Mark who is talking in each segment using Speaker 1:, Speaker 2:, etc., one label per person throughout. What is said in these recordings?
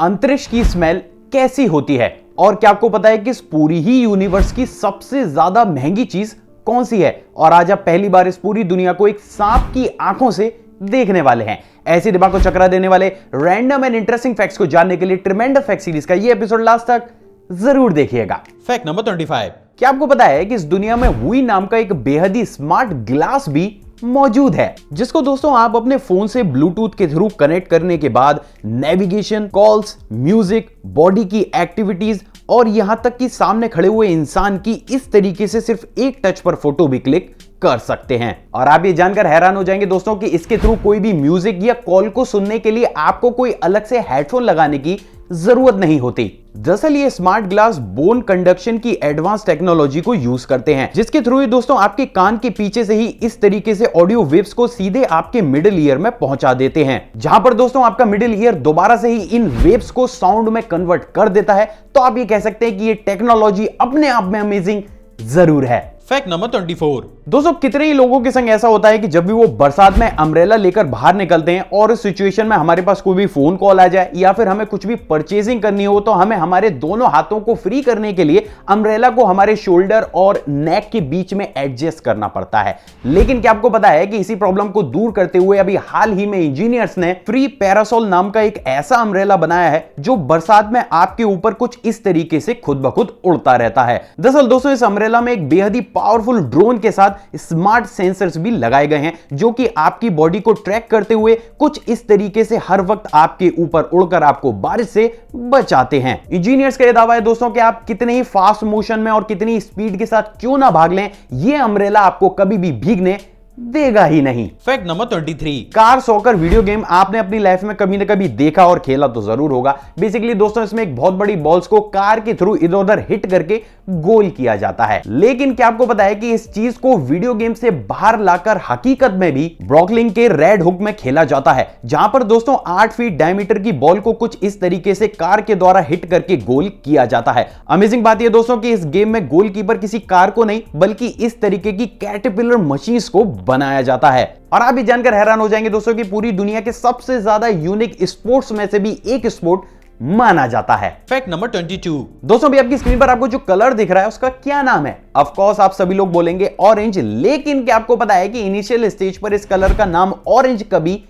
Speaker 1: अंतरिक्ष की स्मेल कैसी होती है और क्या आपको पता है कि इस पूरी ही यूनिवर्स की सबसे ज्यादा महंगी चीज कौन सी है। और आज आप पहली बार इस पूरी दुनिया को एक सांप की आंखों से देखने वाले हैं। ऐसे दिमाग को चकरा देने वाले रैंडम एंड इंटरेस्टिंग फैक्ट्स को जानने के लिए ट्रिमेंडस फैक्ट सीरीज का ये एपिसोड लास्ट तक जरूर देखिएगा।
Speaker 2: Fact number 25।
Speaker 1: क्या आपको पता है कि इस दुनिया में हुई नाम का एक बेहद ही स्मार्ट ग्लास भी मौजूद है, जिसको दोस्तों आप अपने फोन से ब्लूटूथ के थ्रू कनेक्ट करने के बाद नेविगेशन, कॉल्स, म्यूजिक, बॉडी की एक्टिविटीज और यहां तक कि सामने खड़े हुए इंसान की इस तरीके से सिर्फ एक टच पर फोटो भी क्लिक कर सकते हैं। और आप ये जानकर हैरान हो जाएंगे दोस्तों कि इसके थ्रू कोई भी म्यूजिक या कॉल को सुनने के लिए आपको कोई अलग से हेडफोन लगाने की जरूरत नहीं होती। दरअसल ये स्मार्ट ग्लास बोन कंडक्शन की एडवांस टेक्नोलॉजी को यूज करते हैं, जिसके थ्रू ये दोस्तों आपके कान के पीछे से ही इस तरीके से ऑडियो वेव्स को सीधे आपके मिडिल ईयर में पहुंचा देते हैं, जहां पर दोस्तों आपका मिडिल ईयर दोबारा से ही इन वेव्स को साउंड में कन्वर्ट कर देता है। तो आप ये कह सकते हैं कि ये टेक्नोलॉजी अपने आप में अमेजिंग जरूर है।
Speaker 2: Fact number 24।
Speaker 1: दोस्तों कितने ही लोगों के संग ऐसा होता है कि जब भी वो बरसात में अम्ब्रेला लेकर बाहर निकलते हैं और इस सिचुएशन में हमारे पास कोई भी फोन कॉल आ जाए या फिर हमें कुछ भी परचेजिंग करनी हो तो हमें हमारे दोनों हाथों को फ्री करने के लिए अम्ब्रेला को हमारे शोल्डर और नेक के बीच में एडजस्ट करना पड़ता है। लेकिन क्या आपको पता है कि इसी प्रॉब्लम को दूर करते हुए अभी हाल ही में इंजीनियर्स ने फ्री पैरासोल नाम का एक ऐसा अम्ब्रेला बनाया है जो बरसात में आपके ऊपर कुछ इस तरीके से खुद ब खुद उड़ता रहता है। दरअसल दोस्तों इस अम्ब्रेला में एक बेहद ही पावरफुल ड्रोन के साथ स्मार्ट सेंसर्स भी लगाए गए हैं, जो कि आपकी बॉडी को ट्रैक करते हुए कुछ इस तरीके से हर वक्त आपके ऊपर उड़कर आपको बारिश से बचाते हैं। इंजीनियर्स का यह दावा है दोस्तों कि आप कितने ही फास्ट मोशन में और कितनी स्पीड के साथ क्यों ना भाग लें, यह अम्ब्रेला आपको कभी भी भीगने देगा ही नहीं।
Speaker 2: Fact number 23।
Speaker 1: Car soccer video game आपने अपनी लाइफ में कभी ना कभी देखा और खेला तो जरूर होगा। बेसिकली दोस्तों इसमें एक बहुत बड़ी बॉल्स को कार के थ्रू इधर उधर हिट करके गोल किया जाता है। लेकिन क्या आपको पता है कि इस चीज को वीडियो गेम से बाहर लाकर हकीकत में भी ब्रॉकलिंग के रेड हुक में खेला जाता है, जहां पर दोस्तों 8 फीट डायमीटर की बॉल को कुछ इस तरीके से कार के द्वारा हिट करके गोल किया जाता है। अमेजिंग बात यह दोस्तों कि इस गेम में गोलकीपर किसी कार को नहीं बल्कि इस तरीके की कैटरपिलर मशीन्स को बनाया जाता है। और आप भी जानकर हैरान हो जाएंगे दोस्तों कि पूरी दुनिया के सबसे ज्यादा यूनिक स्पोर्ट्स में से भी एक स्पोर्ट माना जाता है।
Speaker 2: Fact number 22।
Speaker 1: दोस्तों भी आपकी स्क्रीन पर आपको जो कलर दिख रहा है उसका क्या नाम है? ऑफ कोर्स आप सभी लोग बोलेंगे ऑरेंज। लेकिन क्या आपको पता है कि इनिशियल स्टेज पर इस कलर का नाम ऑरेंज कभी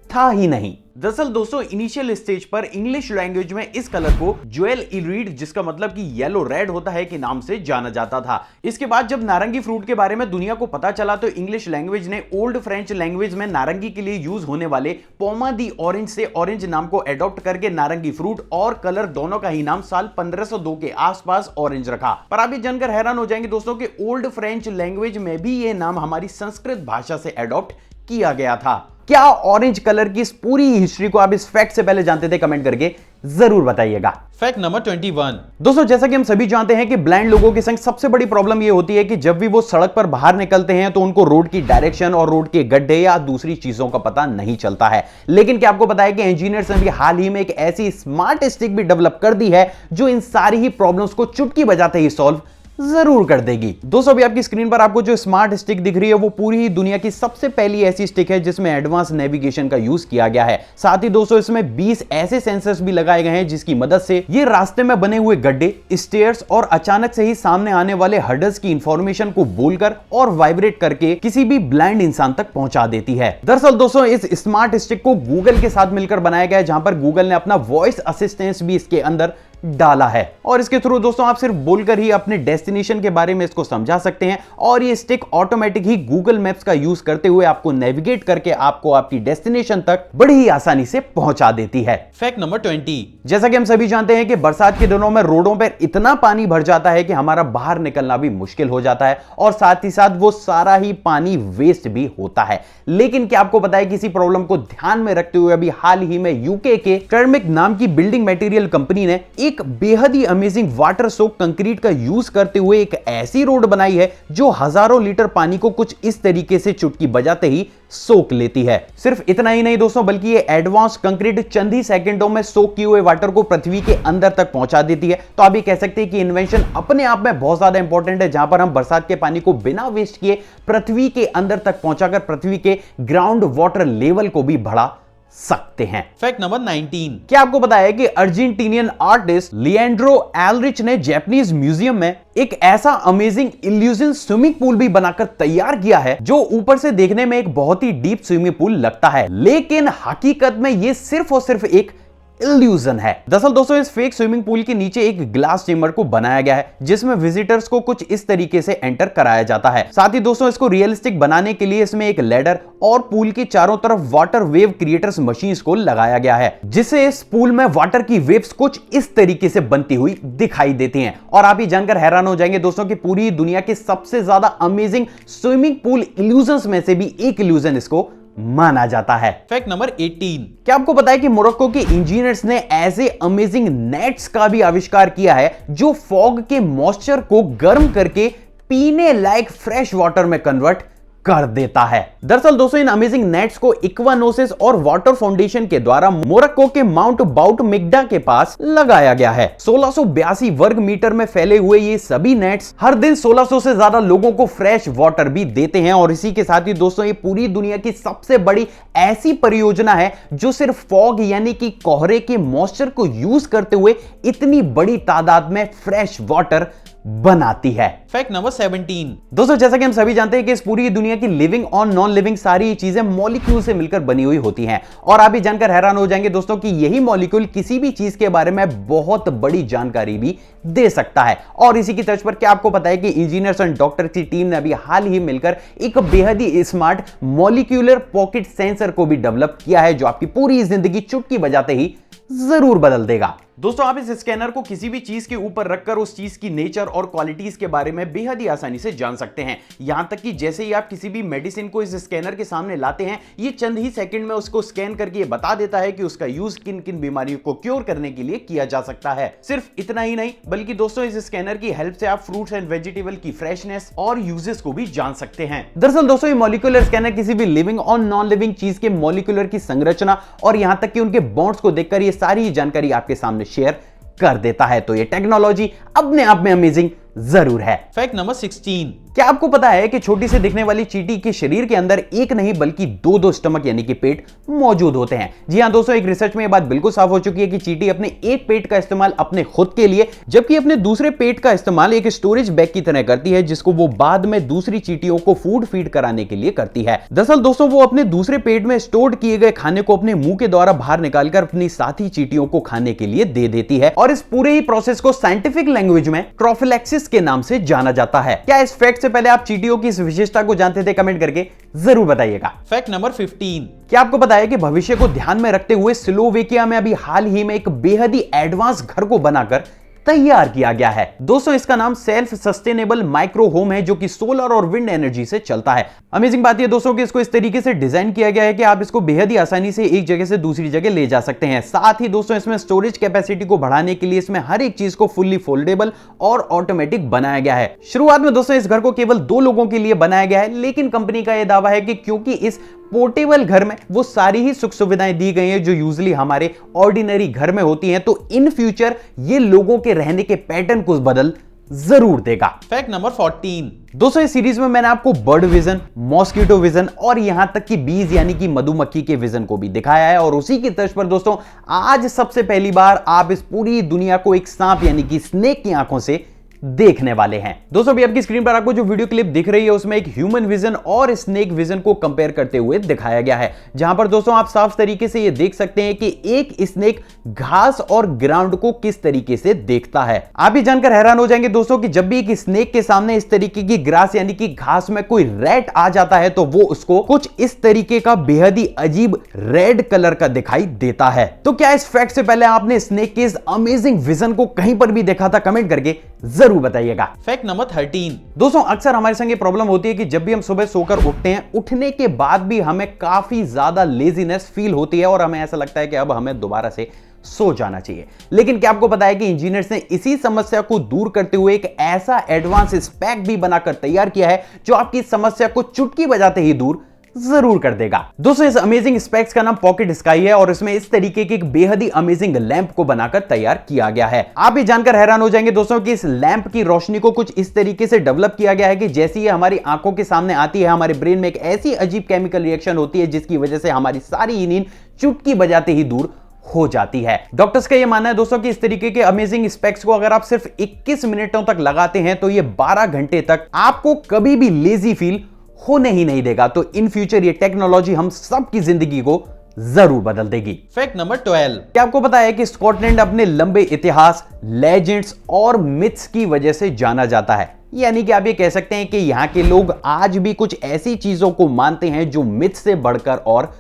Speaker 1: था ही नहीं। दरअसल दोस्तों इनिशियल स्टेज पर इंग्लिश लैंग्वेज में इस कलर को ज्वेल इरीड, जिसका मतलब कि येलो रेड होता है, के नाम से जाना जाता था। इसके बाद जब नारंगी फ्रूट के बारे में दुनिया को पता चला तो इंग्लिश लैंग्वेज ने ओल्ड फ्रेंच लैंग्वेज में नारंगी के लिए यूज होने वाले पोमा दी ऑरेंज से ऑरेंज नाम को एडॉप्ट करके नारंगी फ्रूट और कलर दोनों का ही नाम साल 1502 के आसपास ऑरेंज रखा। पर आप ये जानकर हैरान हो जाएंगे दोस्तों कि ओल्ड फ्रेंच लैंग्वेज में भी यह नाम हमारी संस्कृत भाषा से एडॉप्ट किया गया था। क्या ऑरेंज कलर की इस पूरी हिस्ट्री को आप इस फैक्ट से पहले जानते थे? कमेंट करके जरूर बताइएगा।
Speaker 2: Fact number 21।
Speaker 1: दोस्तों जैसा कि हम सभी जानते हैं कि ब्लाइंड लोगों के संग सबसे बड़ी प्रॉब्लम यह होती है कि जब भी वो सड़क पर बाहर निकलते हैं तो उनको रोड की डायरेक्शन और रोड के गड्ढे या दूसरी चीजों का पता नहीं चलता है। लेकिन क्या आपको पता है कि इंजीनियर्स ने भी हाल ही में एक ऐसी स्मार्ट स्टिक भी डेवलप कर दी है जो इन सारी ही प्रॉब्लम्स को चुटकी बजाते ही सॉल्व जरूर कर देगी। दोस्तों अभी आपकी स्क्रीन पर आपको जो स्मार्ट स्टिक दिख रही है वो पूरी ही दुनिया की सबसे पहली ऐसी स्टिक है जिसमें एडवांस नेविगेशन का यूज किया गया है। साथ ही दोस्तों इसमें 20 ऐसे सेंसर्स भी लगाए गए हैं जिसकी मदद से ये रास्ते में बने हुए गड्ढे, स्टेयर्स और अचानक से ही सामने आने वाले हर्डल्स की इंफॉर्मेशन को बोलकर और वाइब्रेट करके किसी भी ब्लाइंड इंसान तक पहुंचा देती है। दरअसल दोस्तों इस स्मार्ट स्टिक को गूगल के साथ मिलकर बनाया गया है, जहां पर गूगल ने अपना वॉइस असिस्टेंस भी इसके अंदर डाला है और इसके थ्रू दोस्तों आप सिर्फ बोलकर ही अपने डेस्टिनेशन के बारे में इसको समझा सकते हैं और ये स्टिक ऑटोमेटिक ही गूगल मैप्स का यूज करते हुए आपको नेविगेट करके आपको आपकी डेस्टिनेशन तक बड़ी ही आसानी से पहुंचा देती है।
Speaker 2: Fact number 20।
Speaker 1: जैसा कि हम सभी जानते हैं कि बरसात के दिनों में रोडों पर इतना पानी भर जाता है कि हमारा बाहर निकलना भी मुश्किल हो जाता है और साथ ही साथ वो सारा ही पानी वेस्ट भी होता है। लेकिन क्या आपको पता है कि इसी प्रॉब्लम को ध्यान में रखते हुए अभी हाल ही में यूके के टर्मिक नाम की बिल्डिंग मटेरियल कंपनी ने एक बेहद ही अमेजिंग वाटर सोक कंक्रीट का यूज करते हुए एक ऐसी रोड बनाई है जो हजारों लीटर पानी को कुछ इस तरीके से चुटकी बजाते ही सोक लेती है। सिर्फ इतना ही नहीं दोस्तों, बल्कि ये एडवांस कंक्रीट चंद ही सेकंडों में सोक किए हुए वाटर को पृथ्वी के अंदर तक पहुंचा देती है। तो आप ये कह सकते हैं कि इन्वेंशन अपने आप में बहुत ज्यादा इंपॉर्टेंट है, जहां पर हम बरसात के पानी को बिना वेस्ट किए पृथ्वी के अंदर तक पहुंचाकर पृथ्वी के ग्राउंड वाटर लेवल को भी बढ़ा सकते हैं।
Speaker 2: Fact number 19।
Speaker 1: क्या आपको पता है कि अर्जेंटीनियन आर्टिस्ट लिएंड्रो एलरिच ने जापानीज म्यूजियम में एक ऐसा अमेजिंग इल्यूजन स्विमिंग पूल भी बनाकर तैयार किया है जो ऊपर से देखने में एक बहुत ही डीप स्विमिंग पूल लगता है, लेकिन हकीकत में यह सिर्फ और सिर्फ एक इल्यूजन है। दरअसल दोस्तों इस फेक स्विमिंग पूल के नीचे एक ग्लास चेंबर को बनाया गया है जिसमें विजिटर्स को कुछ इस तरीके से एंटर कराया जाता है। साथ ही दोस्तों इसको रियलिस्टिक बनाने के लिए इसमें एक लैडर और पूल के चारों तरफ वाटर वेव क्रिएटर्स मशीन्स को लगाया गया है, जिससे इस पूल में वाटर की वेव्स कुछ इस तरीके से बनती हुई दिखाई देती हैं। और आप ये जानकर हैरान हो जाएंगे दोस्तों कि पूरी दुनिया के सबसे ज्यादा अमेजिंग स्विमिंग पूल इल्यूजन्स में से भी एक इल्यूजन इसको माना जाता है।
Speaker 2: Fact number 18।
Speaker 1: क्या आपको पता है कि मोरक्को के इंजीनियर्स ने ऐसे अमेजिंग नेट्स का भी आविष्कार किया है जो फॉग के मॉइस्चर को गर्म करके पीने लायक फ्रेश वाटर में कन्वर्ट कर देता है। दरअसल दोस्तों इन अमेजिंग नेट्स को इक्वानोसिस और वाटर फाउंडेशन के द्वारा मोरक्को के माउंट बाउट मिग्डा के पास लगाया गया है। 1682 वर्ग मीटर में फैले हुए ये सभी नेट्स हर दिन 1600 से ज्यादा लोगों को फ्रेश वाटर भी देते हैं। और इसी के साथ ही दोस्तों ये पूरी दुनिया की सबसे बड़ी ऐसी परियोजना है जो सिर्फ फॉग यानी कि कोहरे के मॉइस्चर को यूज करते हुए इतनी बड़ी तादाद में फ्रेश वाटर बनाती है।
Speaker 2: Fact number 17।
Speaker 1: दोस्तों जैसा कि हम सभी जानते हैं कि इस पूरी दुनिया की लिविंग और नॉन लिविंग सारी चीजें मॉलिक्यूल से मिलकर बनी हुई होती हैं। और आप ये जानकर हैरान हो जाएंगे दोस्तों कि यही मॉलिक्यूल किसी भी चीज के बारे में बहुत बड़ी जानकारी भी दे सकता है। और इसी की तर्ज पर क्या आपको पता है कि इंजीनियर्स एंड डॉक्टर की टीम ने अभी हाल ही मिलकर एक बेहद ही स्मार्ट मॉलिक्यूलर पॉकेट सेंसर को भी डेवलप किया है जो आपकी पूरी जिंदगी चुटकी बजाते ही जरूर बदल देगा। दोस्तों आप इस स्कैनर को किसी भी चीज के ऊपर रखकर उस चीज की नेचर और क्वालिटीज के बारे में बेहद ही आसानी से जान सकते हैं। यहां तक कि जैसे ही आप किसी भी मेडिसिन को इस स्कैनर के सामने लाते हैं ये चंद ही सेकंड में उसको स्कैन करके ये बता देता है कि उसका यूज किन किन बीमारियों को क्योर करने के लिए किया जा सकता है। सिर्फ इतना ही नहीं बल्कि दोस्तों इस स्कैनर की हेल्प से आप फ्रूट्स एंड वेजिटेबल की फ्रेशनेस और यूजेस को भी जान सकते हैं। दरअसल दोस्तों ये मॉलिक्यूलर स्कैनर किसी भी लिविंग और नॉन लिविंग चीज के मॉलिक्यूलर की संरचना और यहां तक कि उनके बॉन्ड्स को देखकर ये सारी जानकारी आपके सामने शेयर कर देता है। तो ये टेक्नोलॉजी अपने आप में अमेजिंग जरूर है।
Speaker 2: Fact number 16।
Speaker 1: क्या आपको पता है कि छोटी से दिखने वाली चींटी के शरीर के अंदर एक नहीं बल्कि दो स्टमक यानी कि पेट मौजूद होते हैं। जी हां दोस्तों एक रिसर्च में यह बात बिल्कुल साफ हो चुकी है कि चींटी अपने एक पेट का इस्तेमाल अपने खुद के लिए जबकि अपने दूसरे पेट का इस्तेमाल एक स्टोरेज बैग की तरह करती है जिसको वो बाद में दूसरी चींटियों को फूड फीड कराने के लिए करती है। दरअसल दोस्तों वो अपने दूसरे पेट में स्टोर किए गए खाने को अपने मुंह के द्वारा बाहर निकालकर अपनी साथी चींटियों को खाने के लिए दे देती है और इस पूरे ही प्रोसेस को साइंटिफिक लैंग्वेज में ट्रोफिलैक्सिस के नाम से जाना जाता है। क्या इस फैक्ट से पहले आप चींटियों की इस विशेषता को जानते थे? कमेंट करके जरूर बताइएगा।
Speaker 2: Fact number 15।
Speaker 1: क्या आपको पता है कि भविष्य को ध्यान में रखते हुए स्लोवेकिया में अभी हाल ही में एक बेहद ही एडवांस घर को बनाकर तैयार किया गया है। दोस्तों इसका नाम सेल्फ सस्टेनेबल माइक्रो होम है जो कि सोलर और विंड एनर्जी से चलता है। अमेजिंग बात यह दोस्तों कि इसको इस तरीके से डिजाइन किया गया है कि आप इसको बेहद ही आसानी से एक जगह से दूसरी जगह ले जा सकते हैं। साथ ही दोस्तों इसमें स्टोरेज कैपेसिटी को बढ़ाने के लिए इसमें हर एक चीज को फुल्ली फोल्डेबल और ऑटोमेटिक बनाया गया है। शुरुआत में दोस्तों इस घर को केवल 2 लोगों के लिए बनाया गया है, लेकिन कंपनी का यह दावा है कि क्योंकि इस पोर्टेबल घर में वो सारी ही सुख सुविधाएं दी गई हैं जो यूजुअली हमारे ऑर्डिनरी घर में होती हैं, तो इन फ्यूचर ये लोगों के रहने के पैटर्न को बदल जरूर देगा।
Speaker 2: Fact number 14।
Speaker 1: दोस्तों इस सीरीज में मैंने आपको बर्ड विजन, मॉस्किटो विजन और यहां तक कि बीज यानी कि मधुमक्खी के विजन को भी दिखाया है और उसी की तर्ज पर दोस्तों आज सबसे पहली बार आप इस पूरी दुनिया को एक सांप यानी कि स्नेक की आंखों से देखने वाले हैं। दोस्तों अभी आपकी स्क्रीन पर आपको जो वीडियो क्लिप दिख रही है उसमें एक ह्यूमन विजन और स्नेक विजन को कंपेयर करते हुए दिखाया गया है, जहां पर दोस्तों आप साफ तरीके से ये देख सकते हैं कि एक स्नेक घास और ग्राउंड को किस तरीके से देखता है। आप भी जानकर हैरान हो जाएंगे दोस्तों कि जब भी एक स्नेक के सामने इस तरीके की ग्रास यानी कि घास में कोई रैट आ जाता है तो वो उसको कुछ इस तरीके का बेहद ही अजीब रेड कलर का दिखाई देता है। तो क्या इस फैक्ट से पहले आपने स्नेक के इस अमेजिंग विजन को कहीं पर भी देखा था? कमेंट करके जरूर बताइएगा।
Speaker 2: Fact number 13।
Speaker 1: दोस्तों अक्सर हमारे संग ये प्रॉब्लम होती है कि जब भी हम सुबह सोकर उठते हैं, उठने के बाद भी हमें काफी ज्यादा लेजीनेस फील होती है और हमें ऐसा लगता है कि अब हमें दोबारा से सो जाना चाहिए। लेकिन क्या आपको पता है कि इंजीनियर्स ने इसी समस्या को दूर करते हुए एक ऐसा एडवांस स्पेक भी बनाकर तैयार किया है जो आपकी समस्या को चुटकी बजाते ही दूर जरूर कर देगा। दोस्तों इस अमेजिंग स्पेक्स का नाम पॉकेट स्काई है और इसमें इस तरीके के एक बेहद ही अमेजिंग लैंप को बनाकर तैयार किया गया है। आप भी जानकर हैरान हो जाएंगे दोस्तों कि इस लैंप की रोशनी को कुछ इस तरीके से डेवलप किया गया है कि जैसे ही हमारी आंखों के सामने आती है हमारे ब्रेन में एक ऐसी अजीब केमिकल रिएक्शन होती है जिसकी वजह से हमारी सारी नींद चुटकी बजाते ही दूर हो जाती है। डॉक्टर्स का यह मानना है दोस्तों कि इस तरीके के अमेजिंग स्पेक्स को अगर आप सिर्फ 21 मिनटों तक लगाते हैं तो ये 12 घंटे तक आपको कभी भी लेजी फील होने ही नहीं देगा। तो इन फ्यूचर ये टेक्नोलॉजी हम सबकी जिंदगी को जरूर बदल देगी।
Speaker 2: Fact number 12।
Speaker 1: क्या आपको पता है कि स्कॉटलैंड अपने लंबे इतिहास, लेजेंड्स और मिथ्स की वजह से जाना जाता है। यानी कि आप ये कह सकते हैं कि यहां के लोग आज भी कुछ ऐसी चीजों को मानते हैं जो मिथ से बढ़कर और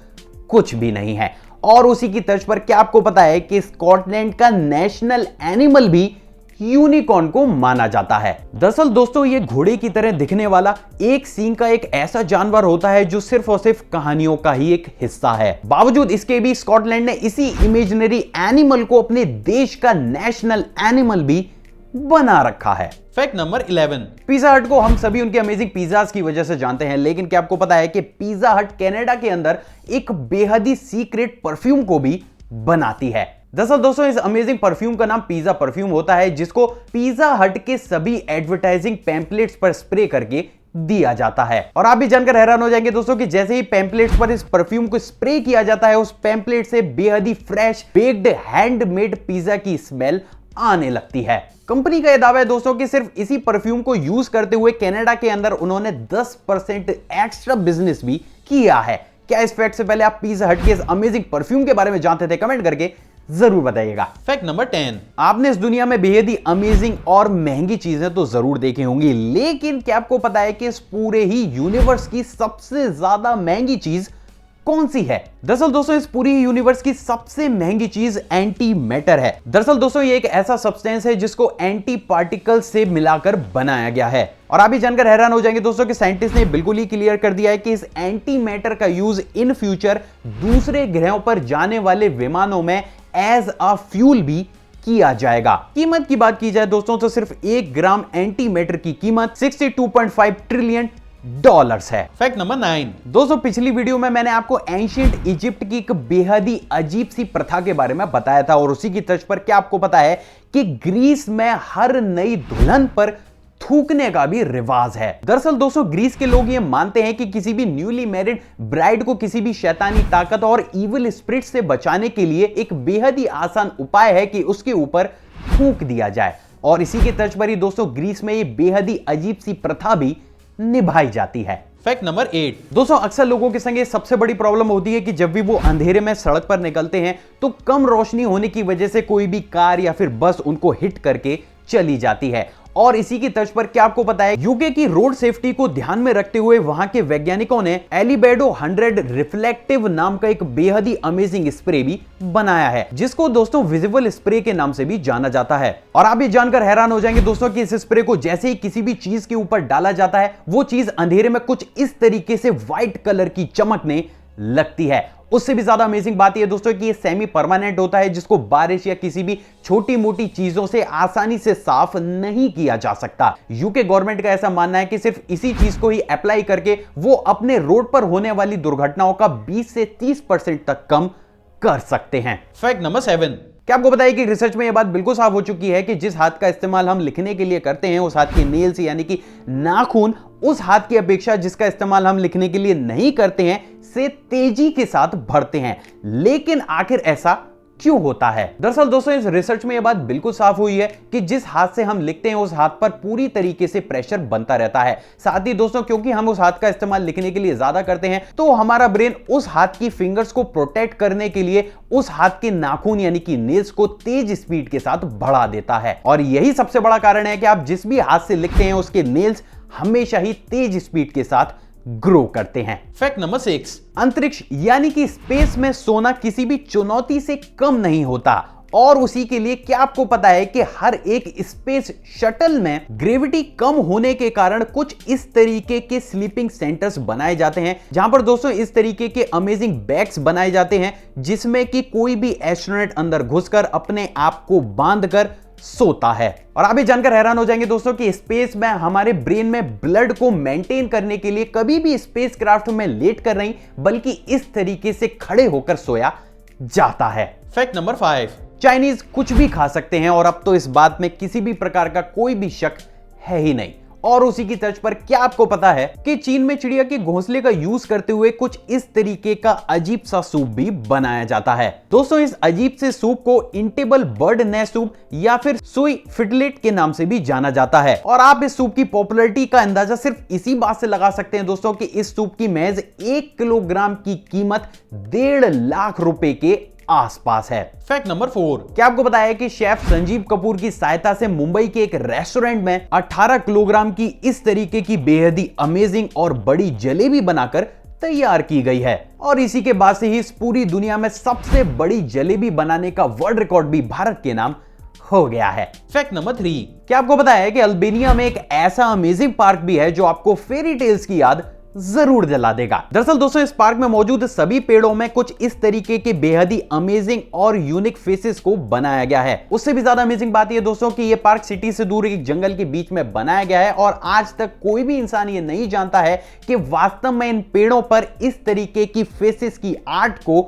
Speaker 1: कुछ भी नहीं है। और उसी की तर्ज पर क्या आपको पता है कि स्कॉटलैंड का नेशनल एनिमल भी यूनिकॉर्न को माना जाता है। दरअसल दोस्तों ये घोड़े की तरह दिखने वाला एक सींग का एक ऐसा जानवर होता है जो सिर्फ और सिर्फ कहानियों का ही एक हिस्सा है। बावजूद इसके भी स्कॉटलैंड ने इसी इमेजिनरी एनिमल को अपने देश का नेशनल एनिमल भी बना रखा है।
Speaker 2: Fact number 11।
Speaker 1: पिज्जा हट को हम सभी उनके अमेजिंग पिज्जाज की वजह से जानते हैं, लेकिन क्या आपको पता है कि पिज्जा हट कनाडा के अंदर एक बेहद ही सीक्रेट परफ्यूम को भी बनाती है। दरअसल दोस्तों इस अमेजिंग परफ्यूम का नाम पिज्जा परफ्यूम होता है, जिसको पिज्जा हट के सभी एडवर्टाइजिंग पैम्पलेट्स पर स्प्रे करके दिया जाता है। और आप भी जानकर हैरान हो जाएंगे दोस्तों कि जैसे ही पैम्पलेट्स पर इस परफ्यूम को स्प्रे किया जाता है, उस पैम्पलेट से बेहद ही फ्रेश बेक्ड हैंडमेड पिज्जा की स्मेल आने लगती है। कंपनी का यह दावा है दोस्तों कि सिर्फ इसी परफ्यूम को यूज करते हुए कनाडा के अंदर उन्होंने 10% एक्स्ट्रा बिजनेस भी किया है। क्या इस फैक्ट से पहले आप पिज्जा हट के इस अमेजिंग परफ्यूम के बारे में जानते थे? कमेंट करके जरूर बताइएगा।
Speaker 2: Fact number 10।
Speaker 1: आपने इस दुनिया में बेहद ही अमेजिंग और महंगी चीजें तो जरूर देखी होंगी, लेकिन क्या आपको पता है कि इस पूरे ही यूनिवर्स की सबसे ज्यादा महंगी चीज कौन सी है? दरअसल दोस्तों इस पूरी यूनिवर्स की सबसे महंगी चीज एंटी मैटर है। दरअसल दोस्तों ये एक ऐसा सब्सटेंस है जिसको एंटी पार्टिकल से मिलाकर बनाया गया है। और आप भी जानकर हैरान हो जाएंगे दोस्तों कि साइंटिस्ट ने बिल्कुल ही क्लियर कर दिया है कि इस एंटी मैटर का यूज इन फ्यूचर दूसरे ग्रहों पर जाने वाले विमानों में एज अ फ्यूल भी किया जाएगा। कीमत की बात की जाए दोस्तों तो सिर्फ 1 ग्राम एंटी मैटर की कीमत $62.5 ट्रिलियन है।
Speaker 2: Fact number 9।
Speaker 1: दोस्तों पिछली वीडियो में मैंने आपको एंशिएंट इजिप्ट की एक बेहद ही अजीब सी प्रथा के बारे में बताया था, और उसी की तर्ज पर क्या आपको पता है कि ग्रीस में हर नई दुल्हन पर थूकने का भी रिवाज है। दरअसल दोस्तों ग्रीस के लोग ये मानते हैं कि किसी भी न्यूली मैरिड ब्राइड को किसी भी शैतानी ताकत और इविल स्पिरिट से बचाने के लिए एक बेहद ही आसान उपाय है कि उसके ऊपर थूक दिया जाए। और इसी के तर्ज पर ही दोस्तों ग्रीस में ये बेहद ही अजीब सी प्रथा भी निभाई जाती है।
Speaker 2: Fact number 8।
Speaker 1: दोस्तों अक्सर लोगों के संग ये सबसे बड़ी प्रॉब्लम होती है कि जब भी वो अंधेरे में सड़क पर निकलते हैं तो कम रोशनी होने की वजह से कोई भी कार या फिर बस उनको हिट करके चली जाती है। और इसी की तर्ज पर क्या आपको पता है यूके की रोड सेफ्टी को ध्यान में रखते हुए वहां के वैज्ञानिकों ने एलिबेडो 100 रिफ्लेक्टिव नाम का एक बेहद ही अमेजिंग स्प्रे भी बनाया है, जिसको दोस्तों विजिबल स्प्रे के नाम से भी जाना जाता है। और आप भी जानकर हैरान हो जाएंगे दोस्तों कि इस स्प्रे को जैसे ही किसी भी चीज के ऊपर डाला जाता है वो चीज अंधेरे में कुछ इस तरीके से व्हाइट कलर की चमकने लगती है। उससे भी ज्यादा अमेजिंग बात यह दोस्तों कि ये सेमी परमानेंट होता है, जिसको बारिश या किसी भी छोटी मोटी चीजों से आसानी से साफ नहीं किया जा सकता। यूके गवर्नमेंट का ऐसा मानना है कि सिर्फ इसी चीज को ही अप्लाई करके वो अपने रोड पर होने वाली दुर्घटनाओं का 20 से 30% तक कम कर सकते हैं।
Speaker 2: Fact number 7।
Speaker 1: क्या आपको बताइए कि रिसर्च में यह बात बिल्कुल साफ हो चुकी है कि जिस हाथ का इस्तेमाल हम लिखने के लिए करते हैं उस हाथ के नेल्स यानी कि नाखून उस हाथ की अपेक्षा जिसका इस्तेमाल हम लिखने के लिए नहीं करते हैं से तेजी के साथ बढ़ते हैं। लेकिन आखिर ऐसा क्यों होता है? दरअसल दोस्तों इस रिसर्च में यह बात बिल्कुल साफ हुई है कि जिस हाथ से हम लिखते हैं उस हाथ पर पूरी तरीके से प्रेशर बनता रहता है। साथ ही दोस्तों क्योंकि हम उस हाथ का इस्तेमाल लिखने के लिए ज्यादा करते हैं तो हमारा ब्रेन उस हाथ की फिंगर्स को प्रोटेक्ट करने के लिए उस हाथ के नाखून यानी कि नेल्स को तेज स्पीड के साथ बढ़ा देता है। और यही सबसे बड़ा कारण है कि आप जिस भी हाथ से लिखते हैं उसके नेल्स हमेशा ही तेज स्पीड के साथ ग्रो करते हैं।
Speaker 2: Fact number 6।
Speaker 1: अंतरिक्ष यानी कि स्पेस में सोना किसी भी चुनौती से कम नहीं होता। और उसी के लिए क्या आपको पता है कि हर एक स्पेस शटल में ग्रेविटी कम होने के कारण कुछ इस तरीके के स्लीपिंग सेंटर्स बनाए जाते हैं, जहां पर दोस्तों इस तरीके के अमेजिंग बैग्स बनाए जाते हैं जिसमें कि कोई भी एस्ट्रोनॉट अंदर घुसकर अपने आप को बांधकर सोता है। और आप भी जानकर हैरान हो जाएंगे दोस्तों कि स्पेस में हमारे ब्रेन में ब्लड को मेंटेन करने के लिए कभी भी स्पेसक्राफ्ट में लेट कर नहीं बल्कि इस तरीके से खड़े होकर सोया जाता है।
Speaker 2: Fact number 5।
Speaker 1: चाइनीज कुछ भी खा सकते हैं और अब तो इस बात में किसी भी प्रकार का कोई भी शक है ही नहीं। और उसी की तर्ज पर क्या आपको पता है कि चीन में चिड़िया के घोंसले का यूज करते हुए कुछ इस तरीके का अजीब सा सूप भी बनाया जाता है। दोस्तों इस अजीब से सूप को इंटेबल बर्ड नेस्ट सूप या फिर सुई फिटलेट के नाम से भी जाना जाता है और आप इस सूप की पॉपुलैरिटी का अंदाजा सिर्फ इसी बात से लगा सकते हैं दोस्तों कि इस सूप की महज 1 किलोग्राम की कीमत 1.5 लाख रुपए के आसपास है।
Speaker 2: Fact number 4।
Speaker 1: क्या आपको पता है कि शेफ संजीव कपूर की सहायता से मुंबई के एक रेस्टोरेंट में 18 किलोग्राम की इस तरीके की बेहद अमेजिंग और बड़ी जलेबी बनाकर तैयार की गई है और इसी के बाद से ही इस पूरी दुनिया में सबसे बड़ी जलेबी बनाने का वर्ल्ड रिकॉर्ड भी भारत के नाम हो गया है।
Speaker 2: Fact number 3।
Speaker 1: क्या आपको पता है कि अल्बानिया में एक ऐसा अमेजिंग पार्क भी है जो आपको फेरी टेल्स की याद जरूर दिला देगा। दरअसल दोस्तों इस पार्क में मौजूद सभी पेड़ों में कुछ इस तरीके के बेहद ही अमेजिंग और यूनिक फेसेस को बनाया गया है। उससे भी ज्यादा अमेजिंग बात यह दोस्तों कि यह पार्क सिटी से दूर एक जंगल के बीच में बनाया गया है और आज तक कोई भी इंसान ये नहीं जानता है कि वास्तव में इन पेड़ों पर इस तरीके की फेसेस की आर्ट को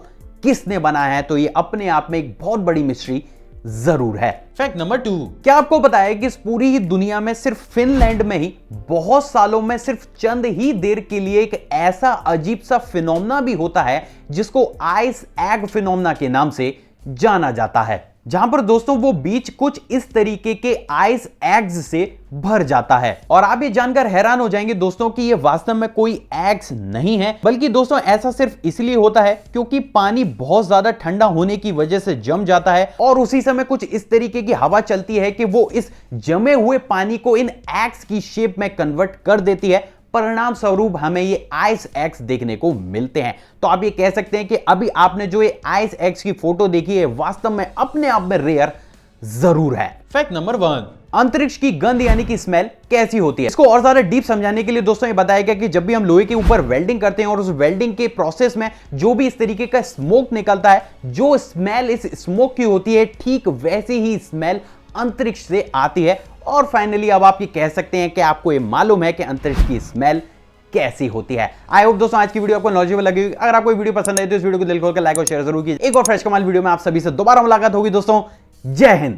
Speaker 1: किसने बनाया है। तो ये अपने आप में एक बहुत बड़ी मिस्ट्री जरूर है।
Speaker 2: Fact number 2।
Speaker 1: क्या आपको पता है कि इस पूरी ही दुनिया में सिर्फ फिनलैंड में ही बहुत सालों में सिर्फ चंद ही देर के लिए एक ऐसा अजीब सा फिनोमेना भी होता है जिसको आइस एग फिनोमेना के नाम से जाना जाता है, जहां पर दोस्तों वो बीच कुछ इस तरीके के आइस एग्स से भर जाता है। और आप ये जानकर हैरान हो जाएंगे दोस्तों कि ये वास्तव में कोई एग्स नहीं है, बल्कि दोस्तों ऐसा सिर्फ इसलिए होता है क्योंकि पानी बहुत ज्यादा ठंडा होने की वजह से जम जाता है और उसी समय कुछ इस तरीके की हवा चलती है कि वो इस जमे हुए पानी को इन एग्स की शेप में कन्वर्ट कर देती है। परिणाम स्वरूप हमें ये आइस एग्स देखने को मिलते हैं। तो आप ये कह सकते हैं कि अभी आपने जो ये आइस एग्स की फोटो देखी है वास्तव में अपने आप में रेयर जरूर है।
Speaker 2: Fact number 1।
Speaker 1: अंतरिक्ष की गंध यानी कि स्मेल कैसी होती है, इसको और ज्यादा डीप समझाने के लिए दोस्तों ये बताया गया कि जब भी हम लोहे के ऊपर वेल्डिंग करते हैं और उस वेल्डिंग के प्रोसेस में जो भी इस तरीके का स्मोक निकलता है, जो स्मेल इस स्मोक की होती है ठीक वैसी ही स्मेल अंतरिक्ष से आती है। और फाइनली अब आप ये कह सकते हैं कि आपको ये मालूम है कि अंतरिक्ष की स्मेल कैसी होती है। आई होप दोस्तों आज की वीडियो आपको नॉलेजेबल लगी। अगर आपको वीडियो पसंद आई तो इस वीडियो को दिल खोल कर लाइक और शेयर जरूर कीजिए। एक और फ्रेश कमाल वीडियो में आप सभी से दोबारा मुलाकात होगी दोस्तों। जय हिंद।